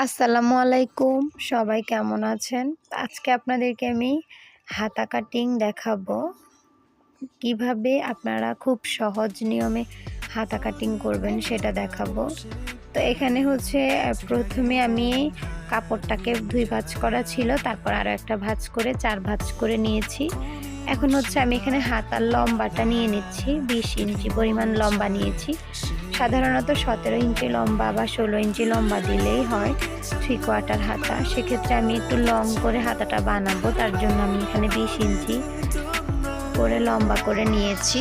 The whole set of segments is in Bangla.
আসসালামু আলাইকুম, সবাই কেমন আছেন? আজকে আপনাদেরকে আমি হাতা কাটিং দেখাবো। কিভাবে আপনারা খুব সহজ নিয়মে হাতা কাটিং করবেন সেটা দেখাবো। তো এখানে হচ্ছে প্রথমে আমি কাপড়টাকে ২ ভাঁজ করা ছিল, তারপর আরও একটা ভাঁজ করে ৪ ভাঁজ করে নিয়েছি। এখন হচ্ছে আমি এখানে হাতার লম্বাটা নিয়ে নিচ্ছি, ২০ ইঞ্চি পরিমাণ লম্বা নিয়েছি। সাধারণত ১৭ ইঞ্চি লম্বা বা ১৬ ইঞ্চি লম্বা দিলেই হয় 3/4 হাতা। সেক্ষেত্রে আমি একটু লং করে হাতাটা বানাবো, তার জন্য আমি এখানে ২০ ইঞ্চি করে লম্বা করে নিয়েছি।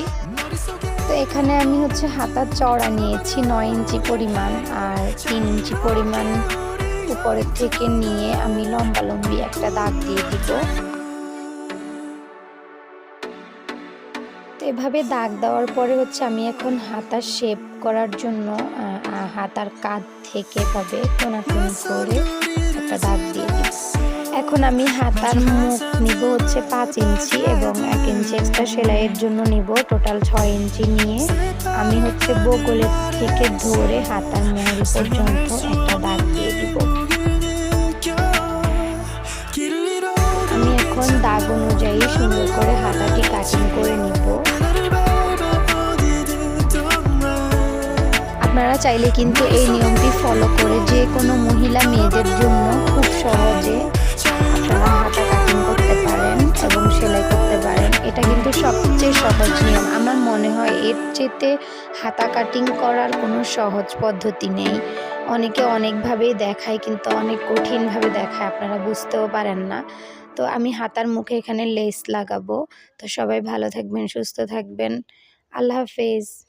তো এখানে আমি হচ্ছে হাতার চওড়া নিয়েছি ৯ ইঞ্চি পরিমাণ, আর ৩ ইঞ্চি পরিমাণ উপরের থেকে নিয়ে আমি লম্বালম্বি একটা দাগ দিয়ে দিব। তো এভাবে দাগ দেওয়ার পরে হচ্ছে আমি এখন হাতার শেপ করার জন্য হাতার কাঁধ থেকে এভাবে কোনাকুনি করে একটা দাগ দিয়ে দিব। এখন আমি হাতার মুখ নিব হচ্ছে ৫ ইঞ্চি এবং ১ ইঞ্চি এক্সট্রা সেলাইয়ের জন্য নিব। টোটাল ৬ ইঞ্চি নিয়ে আমি হচ্ছে বগলের থেকে ধরে হাতার মোহরি পর্যন্ত একটা দাগ দিয়ে দিব। আমি এখন দাগ অনুযায়ী সুন্দর করে হাতাটি কাটিং করে নিব। আপনারা চাইলে কিন্তু এই নিয়মটি ফলো করে যে কোনো মহিলা মেয়েদের জন্য খুব সহজে আপনারা হাতা কাটিং করতে পারেন এবং সেলাই করতে পারেন। এটা কিন্তু সবচেয়ে সহজ নিয়ম। আমার মনে হয় এর চেয়ে হাতা কাটিং করার কোনো সহজ পদ্ধতি নেই। অনেকে অনেকভাবেই দেখায়, কিন্তু অনেক কঠিনভাবে দেখায়, আপনারা বুঝতেও পারেন না। তো আমি হাতার মুখে এখানে লেস লাগাবো। তো সবাই ভালো থাকবেন, সুস্থ থাকবেন। আল্লাহ হাফেজ।